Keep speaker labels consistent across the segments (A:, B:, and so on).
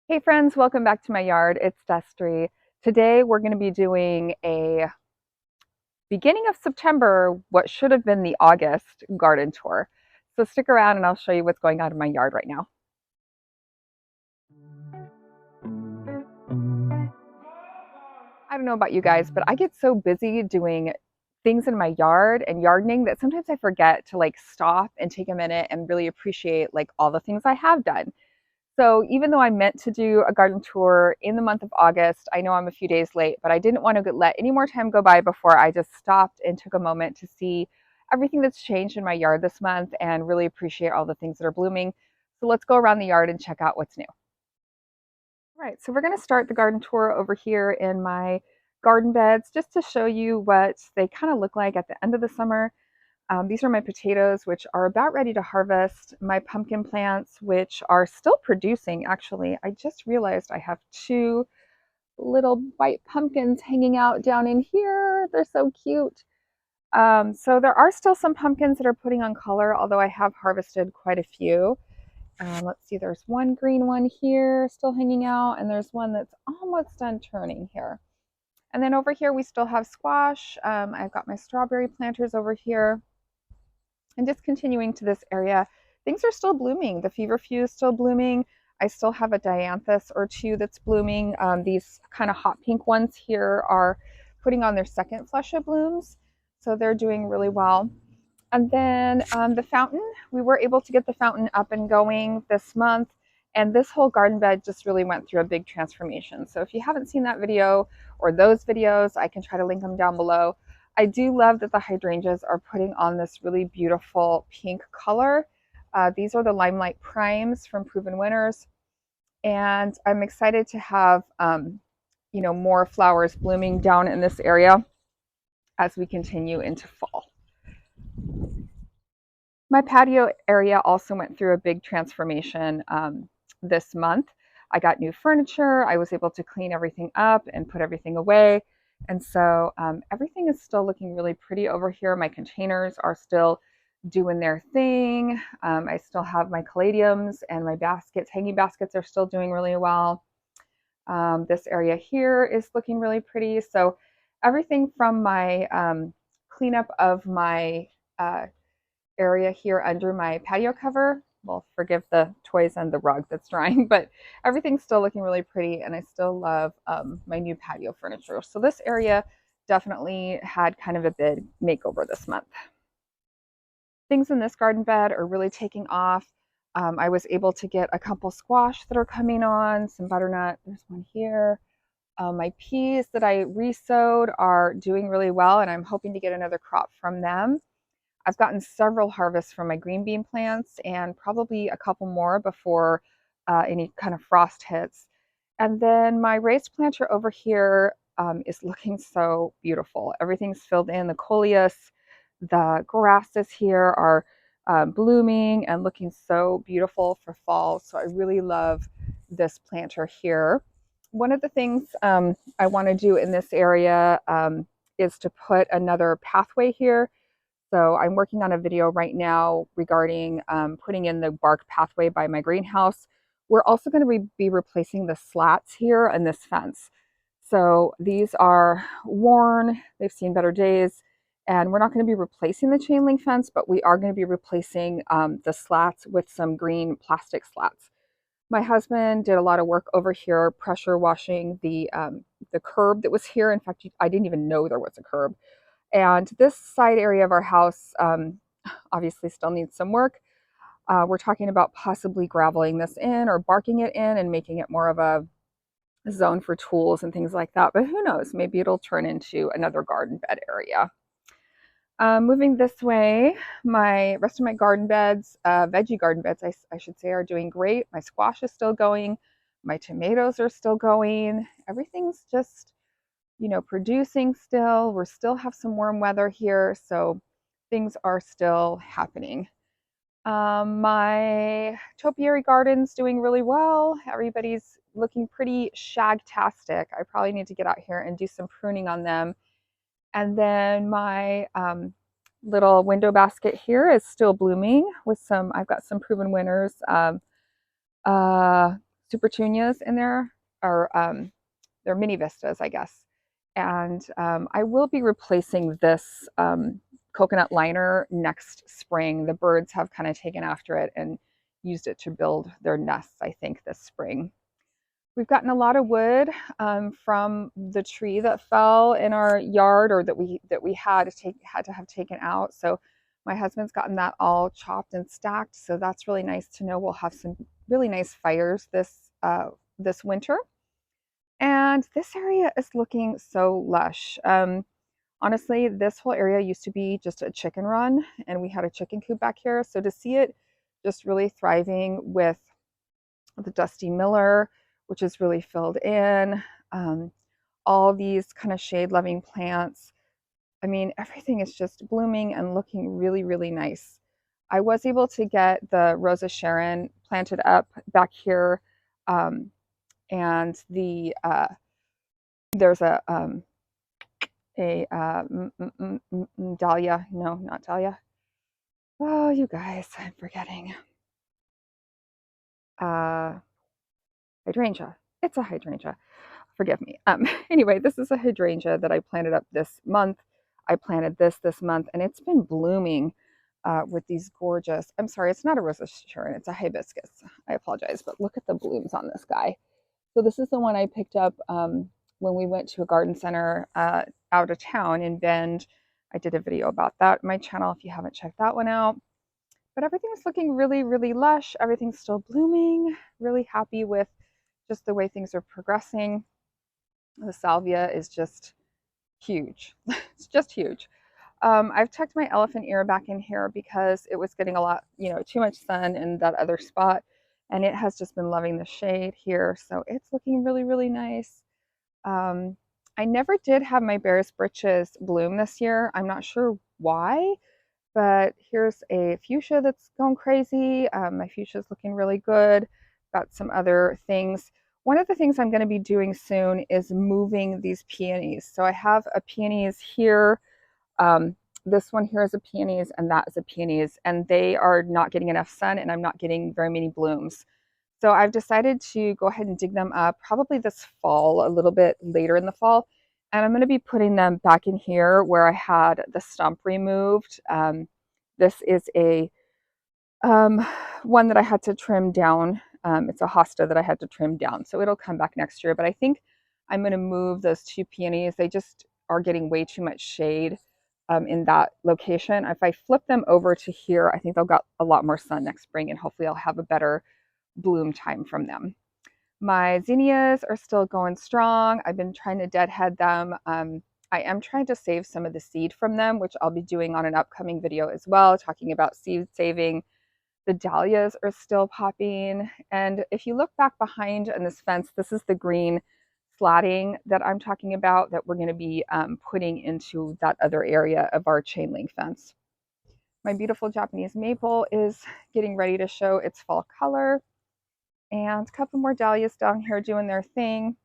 A: Hey friends, welcome back to my yard. It's Destry. Today we're going to be doing a beginning of September, what should have been the August garden tour. So stick around and I'll show you what's going on in my yard right now. I don't know about you guys, but I get so busy doing things in my yard and yardening that sometimes I forget to stop and take a minute and really appreciate all the things I have done. So even though I meant to do a garden tour in the month of August, I know I'm a few days late, but I didn't want to let any more time go by before I just stopped and took a moment to see everything that's changed in my yard this month and really appreciate all the things that are blooming. So let's go around the yard and check out what's new. All right, so we're going to start the garden tour over here in my garden beds just to show you what they kind of look like at the end of the summer. These are my potatoes, which are about ready to harvest. My pumpkin plants, which are still producing, actually. I just realized I have two little white pumpkins hanging out down in here. They're so cute. So there are still some pumpkins that are putting on color, although I have harvested quite a few. Let's see, there's one green one here still hanging out, and there's one that's almost done turning here. And then over here, we still have squash. I've got my strawberry planters over here. And just continuing to this area, things are still blooming. The feverfew is still blooming. I still have a dianthus or two that's blooming. These kind of hot pink ones here are putting on their second flush of blooms. So they're doing really well. And then the fountain, we were able to get the fountain up and going this month. And this whole garden bed just really went through a big transformation. So if you haven't seen that video or those videos, I can try to link them down below. I do love that the hydrangeas are putting on this really beautiful pink color. These are the Limelight Primes from Proven Winners. And I'm excited to have, more flowers blooming down in this area as we continue into fall. My patio area also went through a big transformation this month. I got new furniture. I was able to clean everything up and put everything away. And so everything is still looking really pretty over here. My containers are still doing their thing. I still have my caladiums and my baskets. Hanging baskets are still doing really well. This area here is looking really pretty. So everything from my cleanup of my area here under my patio cover. Well, forgive the toys and the rug that's drying, but everything's still looking really pretty, and I still love my new patio furniture. So this area definitely had kind of a big makeover this month. Things in this garden bed are really taking off. I was able to get a couple squash that are coming on, some butternut. There's one here. My peas that I re-sowed are doing really well, and I'm hoping to get another crop from them. I've gotten several harvests from my green bean plants and probably a couple more before any kind of frost hits. And then my raised planter over here is looking so beautiful. Everything's filled in. The coleus, the grasses here are blooming and looking so beautiful for fall. So I really love this planter here. One of the things I want to do in this area is to put another pathway here. So I'm working on a video right now regarding putting in the bark pathway by my greenhouse. We're also going to be replacing the slats here and this fence. So these are worn, they've seen better days, and we're not going to be replacing the chain link fence, but we are going to be replacing the slats with some green plastic slats. My husband did a lot of work over here, pressure washing the curb that was here. In fact, I didn't even know there was a curb. And this side area of our house obviously still needs some work. We're talking about possibly graveling this in or barking it in and making it more of a zone for tools and things like that. But who knows? Maybe it'll turn into another garden bed area. Moving this way, my rest of my garden beds, veggie garden beds, I should say, are doing great. My squash is still going. My tomatoes are still going. Everything's just producing still. We still have some warm weather here, so things are still happening. My topiary garden's doing really well. Everybody's looking pretty shagtastic. I probably need to get out here and do some pruning on them. And then my little window basket here is still blooming with I've got some Proven Winners supertunias in there, or they're mini vistas, I guess. And I will be replacing this coconut liner next spring. The birds have kind of taken after it and used it to build their nests, I think, this spring. We've gotten a lot of wood from the tree that fell in our yard, or that we had to have taken out. So my husband's gotten that all chopped and stacked. So that's really nice to know. We'll have some really nice fires this winter. And this area is looking so lush. Honestly, this whole area used to be just a chicken run, and we had a chicken coop back here. So to see it just really thriving with the Dusty Miller, which is really filled in, all these kind of shade-loving plants. I mean, everything is just blooming and looking really, really nice. I was able to get the Rosa Sharon planted up back here, and there's a dahlia. No, not dahlia. Oh, you guys, I'm forgetting. Hydrangea. It's a hydrangea. Forgive me. Anyway, this is a hydrangea that I planted up this month. I planted this month, and it's been blooming with these gorgeous, I'm sorry, it's not a Rosa Sharon, it's a hibiscus. I apologize, but look at the blooms on this guy. So this is the one I picked up when we went to a garden center out of town in Bend. I did a video about that on my channel if you haven't checked that one out. But everything is looking really, really lush. Everything's still blooming. Really happy with just the way things are progressing. The salvia is just huge. It's just huge. I've tucked my elephant ear back in here because it was getting a lot, too much sun in that other spot. And it has just been loving the shade here. So it's looking really, really nice. I never did have my Bear's Britches bloom this year. I'm not sure why, but here's a fuchsia that's going crazy. My fuchsia is looking really good. Got some other things. One of the things I'm going to be doing soon is moving these peonies. So I have a peonies here. This one here is a peonies, and that is a peonies, and they are not getting enough sun, and I'm not getting very many blooms. So I've decided to go ahead and dig them up probably this fall, a little bit later in the fall. And I'm going to be putting them back in here where I had the stump removed. This is a one that I had to trim down. It's a hosta that I had to trim down. So it'll come back next year. But I think I'm going to move those two peonies. They just are getting way too much shade in that location. If I flip them over to here, I think they'll get a lot more sun next spring, and hopefully I'll have a better bloom time from them. My zinnias are still going strong. I've been trying to deadhead them. I am trying to save some of the seed from them, which I'll be doing on an upcoming video as well, talking about seed saving. The dahlias are still popping. And if you look back behind in this fence, this is the green slatting that I'm talking about that we're going to be putting into that other area of our chain link fence. My beautiful Japanese maple is getting ready to show its fall color. And a couple more dahlias down here doing their thing.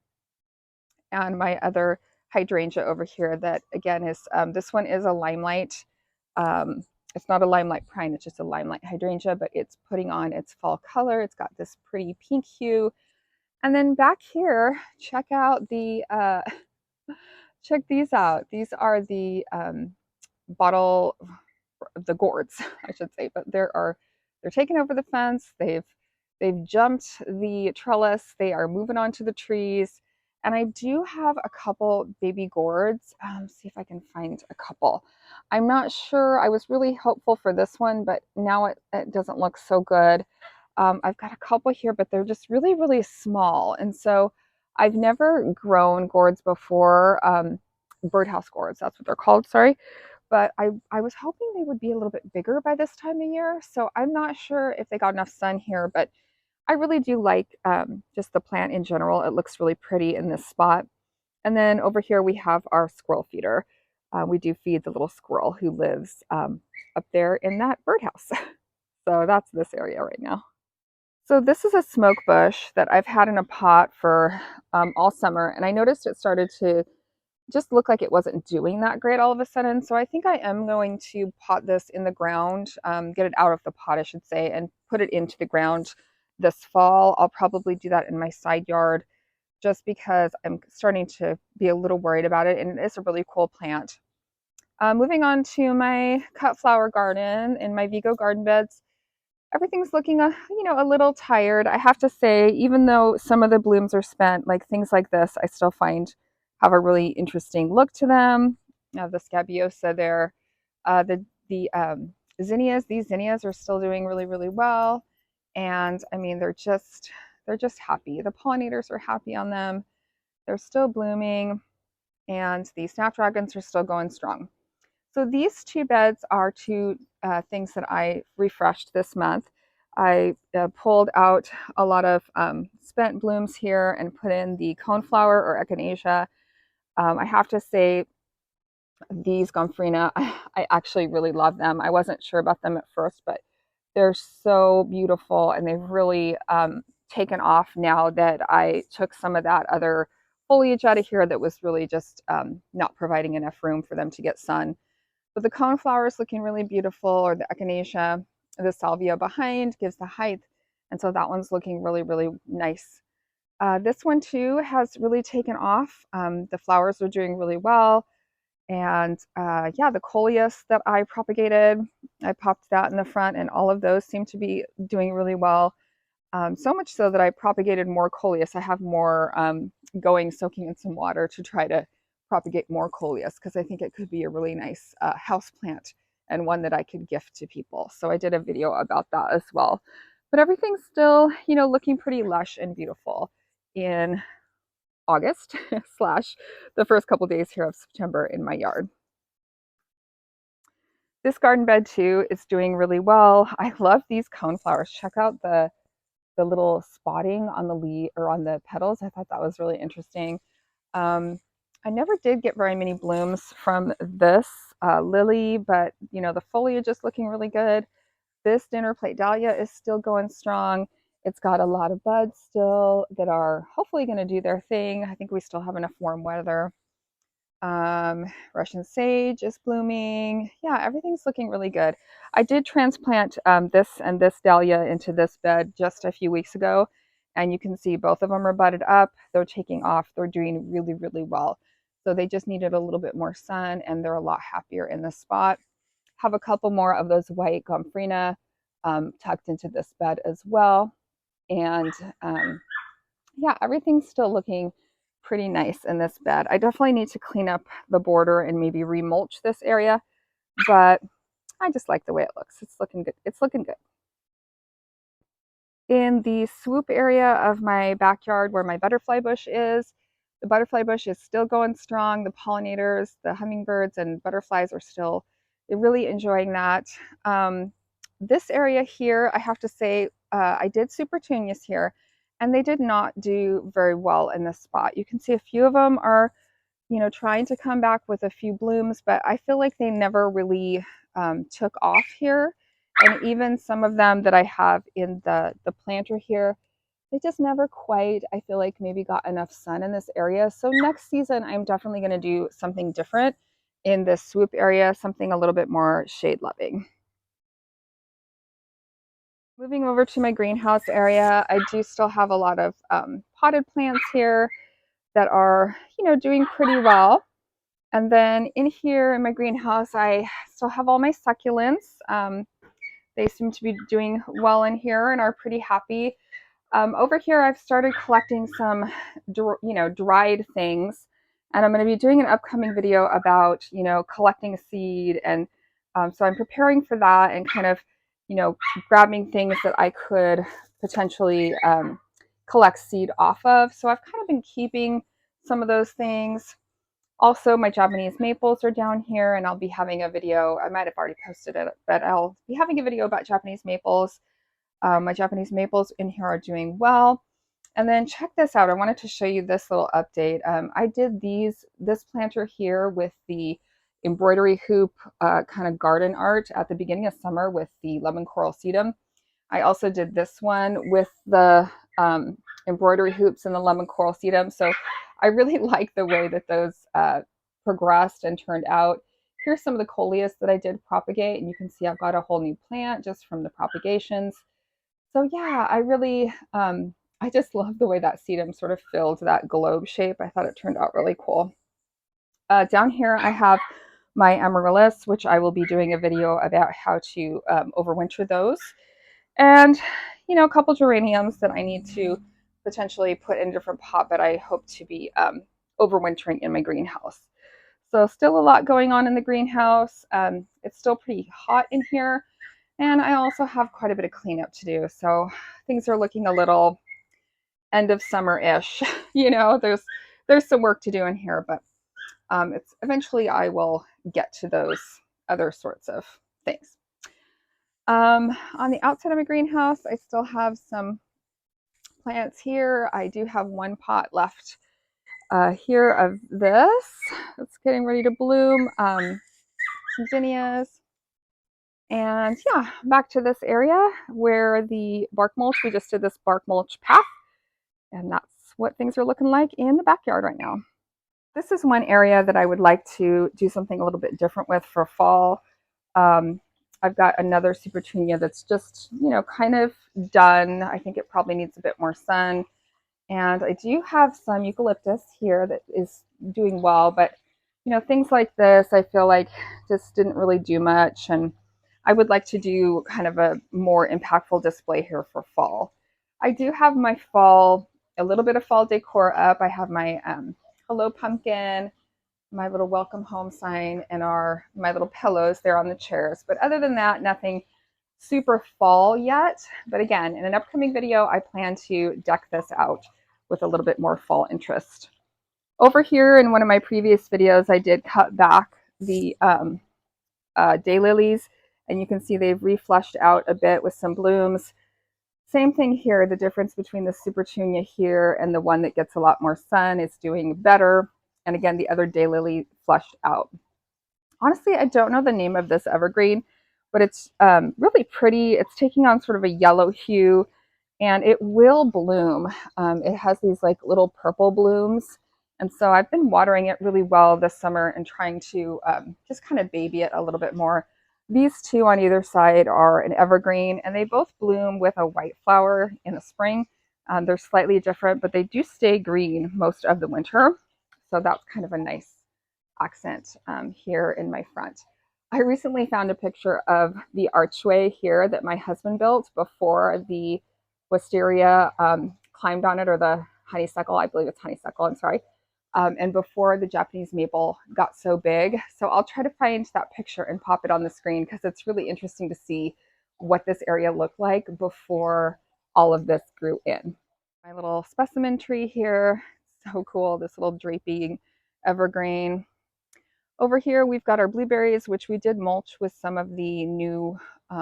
A: And my other hydrangea over here that, again, is, this one is a limelight. It's not a limelight prine, it's just a limelight hydrangea, but it's putting on its fall color. It's got this pretty pink hue. And then back here, check out the, check these out. These are the the gourds, I should say, but they're taking over the fence. They've jumped the trellis. They are moving on to the trees. And I do have a couple baby gourds. See if I can find a couple. I'm not sure. I was really hopeful for this one, but now it doesn't look so good. I've got a couple here, but they're just really, really small. And so I've never grown gourds before. Birdhouse gourds, that's what they're called, sorry. But I was hoping they would be a little bit bigger by this time of year. So I'm not sure if they got enough sun here, but I really do like just the plant in general. It looks really pretty in this spot. And then over here we have our squirrel feeder. We do feed the little squirrel who lives up there in that birdhouse. So that's this area right now. So this is a smoke bush that I've had in a pot for all summer. And I noticed it started to just looked like it wasn't doing that great all of a sudden. So I think I am going to pot this in the ground, get it out of the pot, I should say, and put it into the ground this fall. I'll probably do that in my side yard just because I'm starting to be a little worried about it, and it is a really cool plant. Moving on to my cut flower garden in my Vigo garden beds, everything's looking a little tired. I have to say, even though some of the blooms are spent, like things like this, I still find have a really interesting look to them. The scabiosa there, the zinnias. These zinnias are still doing really, really well, and I mean they're just happy. The pollinators are happy on them. They're still blooming, and the snapdragons are still going strong. So these two beds are two things that I refreshed this month. I pulled out a lot of spent blooms here and put in the coneflower or echinacea. I have to say, these gomphrena, I actually really love them. I wasn't sure about them at first, but they're so beautiful, and they've really taken off now that I took some of that other foliage out of here that was really just not providing enough room for them to get sun. But the coneflower is looking really beautiful, or the echinacea. The salvia behind gives the height, and so that one's looking really, really nice. This one too has really taken off. The flowers are doing really well. And yeah, the coleus that I propagated, I popped that in the front, and all of those seem to be doing really well. So much so that I propagated more coleus. I have more going, soaking in some water to try to propagate more coleus, because I think it could be a really nice house plant and one that I could gift to people. So I did a video about that as well. But everything's still, looking pretty lush and beautiful in August slash the first couple days here of September in my yard. This garden bed too is doing really well. I love these coneflowers. Check out the little spotting on the leaf or on the petals. I thought that was really interesting. I never did get very many blooms from this lily, but the foliage is looking really good. This dinner plate dahlia is still going strong. It's got a lot of buds still that are hopefully going to do their thing. I think we still have enough warm weather. Russian sage is blooming. Yeah, everything's looking really good. I did transplant this and this dahlia into this bed just a few weeks ago, and you can see both of them are budded up. They're taking off. They're doing really, really well. So they just needed a little bit more sun, and they're a lot happier in this spot. Have a couple more of those white gomphrena tucked into this bed as well. And yeah, everything's still looking pretty nice in this bed. I definitely need to clean up the border and maybe remulch this area, but I just like the way it looks. It's looking good. It's looking good. In the swoop area of my backyard where my butterfly bush is, the butterfly bush is still going strong. The pollinators, the hummingbirds and butterflies are still really enjoying that. This area here, I have to say, I did super petunias here, and they did not do very well in this spot. You can see a few of them are, trying to come back with a few blooms, but I feel like they never really took off here. And even some of them that I have in the planter here, they just never quite, I feel like, maybe got enough sun in this area. So next season, I'm definitely going to do something different in this swoop area, something a little bit more shade loving. Moving over to my greenhouse area, I do still have a lot of potted plants here that are, doing pretty well. And then in here in my greenhouse, I still have all my succulents. They seem to be doing well in here and are pretty happy. Over here, I've started collecting some, dried things, and I'm going to be doing an upcoming video about, collecting seed, and so I'm preparing for that and kind of, grabbing things that I could potentially collect seed off of. So I've kind of been keeping some of those things. Also, my Japanese maples are down here, and I'll be having a video. I might have already posted it, but I'll be having a video about Japanese maples. My Japanese maples in here are doing well. And then check this out. I wanted to show you this little update. I did this planter here with the embroidery hoop kind of garden art at the beginning of summer with the lemon coral sedum. I also did this one with the embroidery hoops and the lemon coral sedum. So I really like the way that those progressed and turned out. Here's some of the coleus that I did propagate, and you can see I've got a whole new plant just from the propagations. So yeah, I just love the way that sedum sort of filled that globe shape. I thought it turned out really cool. Down here I have my amaryllis, which I will be doing a video about how to overwinter those. And, a couple geraniums that I need to potentially put in a different pot, but I hope to be overwintering in my greenhouse. So still a lot going on in the greenhouse. It's still pretty hot in here. And I also have quite a bit of cleanup to do. So things are looking a little end of summer-ish. There's some work to do in here, but it's eventually I will get to those other sorts of things. On the outside of my greenhouse, I still have some plants here. I do have one pot left here of this. It's getting ready to bloom. Some zinnias. And yeah, back to this area where the bark mulch, we just did this bark mulch path. And that's what things are looking like in the backyard right now. This is one area that I would like to do something a little bit different with for fall. Um, I've got another Supertunia that's just, kind of done. I think it probably needs a bit more sun. And I do have some eucalyptus here that is doing well, but things like this, I feel like just didn't really do much. And I would like to do kind of a more impactful display here for fall. I do have my a little bit of fall decor up. I have my hello pumpkin, my little welcome home sign, and my little pillows there on the chairs. But other than that, nothing super fall yet. But again, in an upcoming video, I plan to deck this out with a little bit more fall interest. Over here in one of my previous videos, I did cut back the daylilies, and you can see they've reflushed out a bit with some blooms. Same thing here. The difference between the Supertunia here and the one that gets a lot more sun is doing better. And again, the other daylily flushed out. Honestly, I don't know the name of this evergreen, but it's really pretty. It's taking on sort of a yellow hue, and it will bloom. It has these like little purple blooms. And so I've been watering it really well this summer and trying to just kind of baby it a little bit more. These two on either side are an evergreen, and they both bloom with a white flower in the spring. They're slightly different, but they do stay green most of the winter. So that's kind of a nice accent here in my front. I recently found a picture of the archway here that my husband built before the wisteria climbed on it, or the honeysuckle. I believe it's honeysuckle, I'm sorry. And before the Japanese maple got so big. So I'll try to find that picture and pop it on the screen, because it's really interesting to see what this area looked like before all of this grew in. My little specimen tree here, so cool, this little draping evergreen. Over here, we've got our blueberries, which we did mulch with some of the new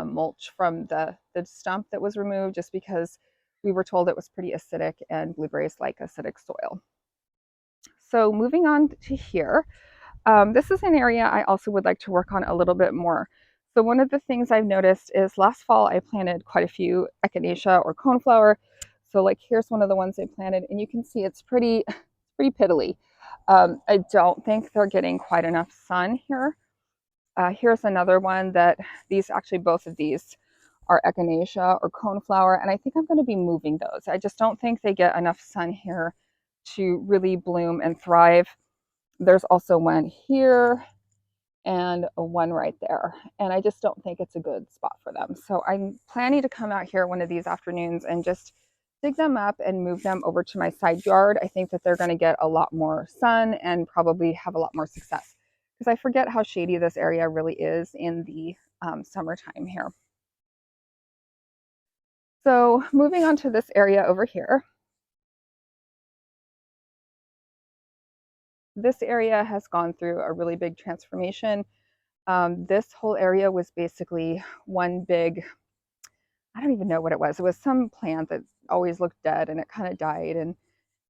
A: mulch from the stump that was removed, just because we were told it was pretty acidic, and blueberries like acidic soil. So moving on to here, this is an area I also would like to work on a little bit more. So one of the things I've noticed is last fall I planted quite a few echinacea or coneflower. So like here's one of the ones I planted, and you can see it's pretty piddly. I don't think they're getting quite enough sun here. Here's another one that both of these are echinacea or coneflower, and I think I'm going to be moving those. I just don't think they get enough sun here to really bloom and thrive. There's also one here and one right there, and I just don't think it's a good spot for them. So I'm planning to come out here one of these afternoons and just dig them up and move them over to my side yard. I think that they're going to get a lot more sun and probably have a lot more success, because I forget how shady this area really is in the summertime here. So moving on to this area over here. This area has gone through a really big transformation. This whole area was basically one big, I don't even know what it was. It was some plant that always looked dead, and it kind of died. And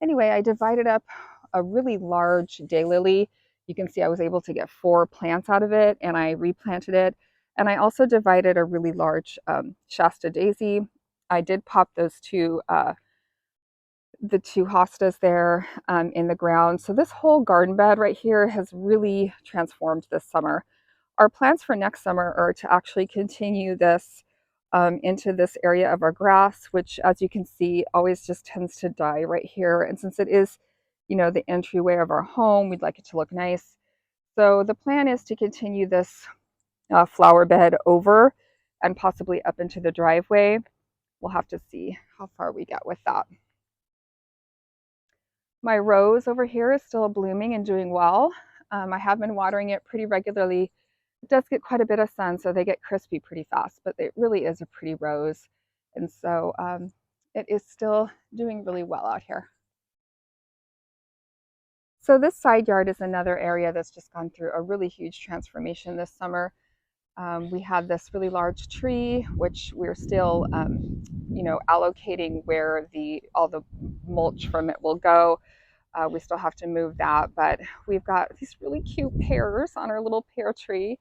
A: anyway, I divided up a really large daylily. You can see I was able to get 4 plants out of it, and I replanted it. And I also divided a really large Shasta daisy. I did pop those the two hostas there in the ground. So this whole garden bed right here has really transformed this summer. Our plans for next summer are to actually continue this into this area of our grass, which, as you can see, always just tends to die right here. And since it is, the entryway of our home, we'd like it to look nice. So the plan is to continue this flower bed over and possibly up into the driveway. We'll have to see how far we get with that. My rose over here is still blooming and doing well. I have been watering it pretty regularly. It does get quite a bit of sun, so they get crispy pretty fast, but it really is a pretty rose. And so it is still doing really well out here. So this side yard is another area that's just gone through a really huge transformation this summer. We had this really large tree, which we're still, allocating where all the mulch from it will go. We still have to move that, but we've got these really cute pears on our little pear tree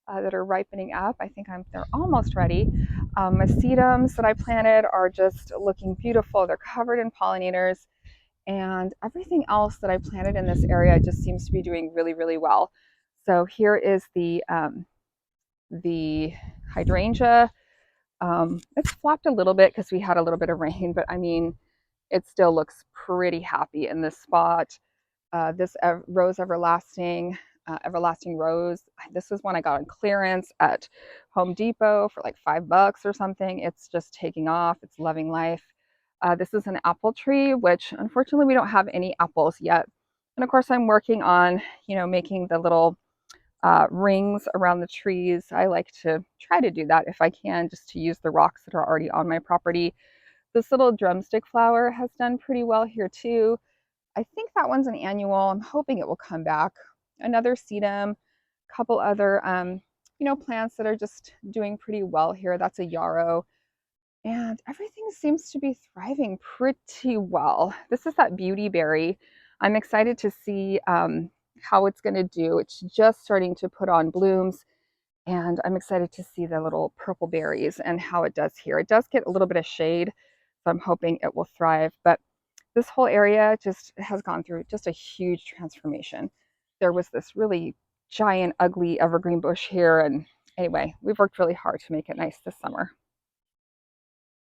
A: that are ripening up. I think they're almost ready. My sedums that I planted are just looking beautiful. They're covered in pollinators, and everything else that I planted in this area just seems to be doing really, really well. So here is the hydrangea. It's flopped a little bit because we had a little bit of rain, but I mean, it still looks pretty happy in this spot. This Rose Everlasting, Everlasting Rose, this is one I got on clearance at Home Depot for like $5 or something. It's just taking off. It's loving life. This is an apple tree, which unfortunately we don't have any apples yet. And of course I'm working on, making the little rings around the trees. I like to try to do that if I can, just to use the rocks that are already on my property. This little drumstick flower has done pretty well here too. I think that one's an annual. I'm hoping it will come back. Another sedum, a couple other, plants that are just doing pretty well here. That's a yarrow. And everything seems to be thriving pretty well. This is that beautyberry. I'm excited to see how it's going to do. It's just starting to put on blooms, and I'm excited to see the little purple berries and how it does here. It does get a little bit of shade, so I'm hoping it will thrive. But this whole area just has gone through just a huge transformation. There was this really giant, ugly evergreen bush here, and anyway, we've worked really hard to make it nice this summer.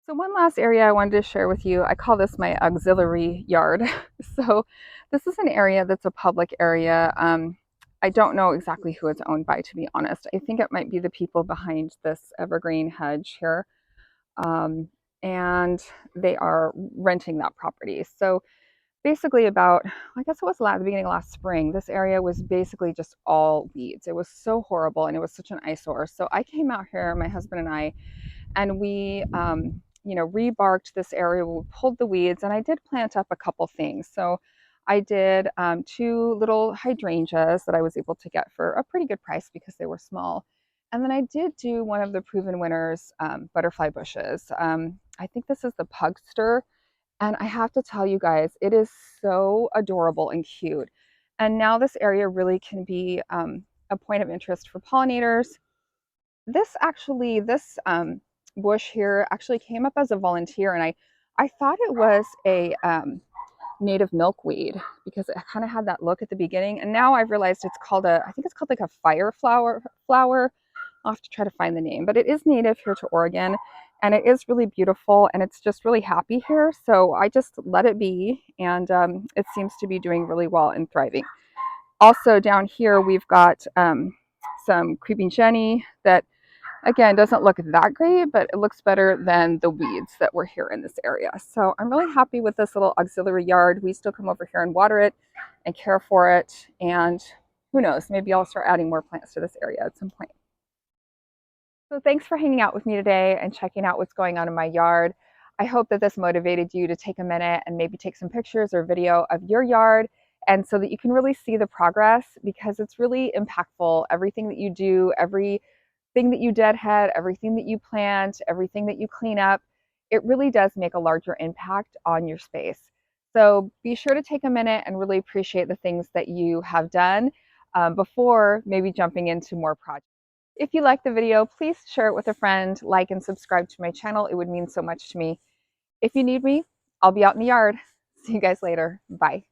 A: So one last area I wanted to share with you, I call this my auxiliary yard. So this is an area that's a public area. I don't know exactly who it's owned by, to be honest. I think it might be the people behind this evergreen hedge here. And they are renting that property. So basically I guess it was the beginning of last spring, this area was basically just all weeds. It was so horrible and it was such an eyesore. So I came out here, my husband and I, and we rebarked this area. We pulled the weeds, and I did plant up a couple things. So I did 2 little hydrangeas that I was able to get for a pretty good price because they were small. And then I did do one of the proven winners, butterfly bushes. I think this is the pugster. And I have to tell you guys, it is so adorable and cute. And now this area really can be a point of interest for pollinators. This bush here actually came up as a volunteer, and I thought it was a native milkweed because it kind of had that look at the beginning. And now I've realized I think it's called like a fire flower. I'll have to try to find the name, but it is native here to Oregon, and it is really beautiful, and it's just really happy here. So I just let it be, and it seems to be doing really well and thriving. Also down here, we've got some creeping jenny that, again, doesn't look that great, but it looks better than the weeds that were here in this area. So I'm really happy with this little auxiliary yard. We still come over here and water it and care for it. And who knows, maybe I'll start adding more plants to this area at some point. So thanks for hanging out with me today and checking out what's going on in my yard. I hope that this motivated you to take a minute and maybe take some pictures or video of your yard, and so that you can really see the progress, because it's really impactful. Everything that you do, everything that you deadhead, everything that you plant, everything that you clean up, it really does make a larger impact on your space. So be sure to take a minute and really appreciate the things that you have done before maybe jumping into more projects. If you liked the video, please share it with a friend, like and subscribe to my channel. It would mean so much to me. If you need me, I'll be out in the yard. See you guys later. Bye.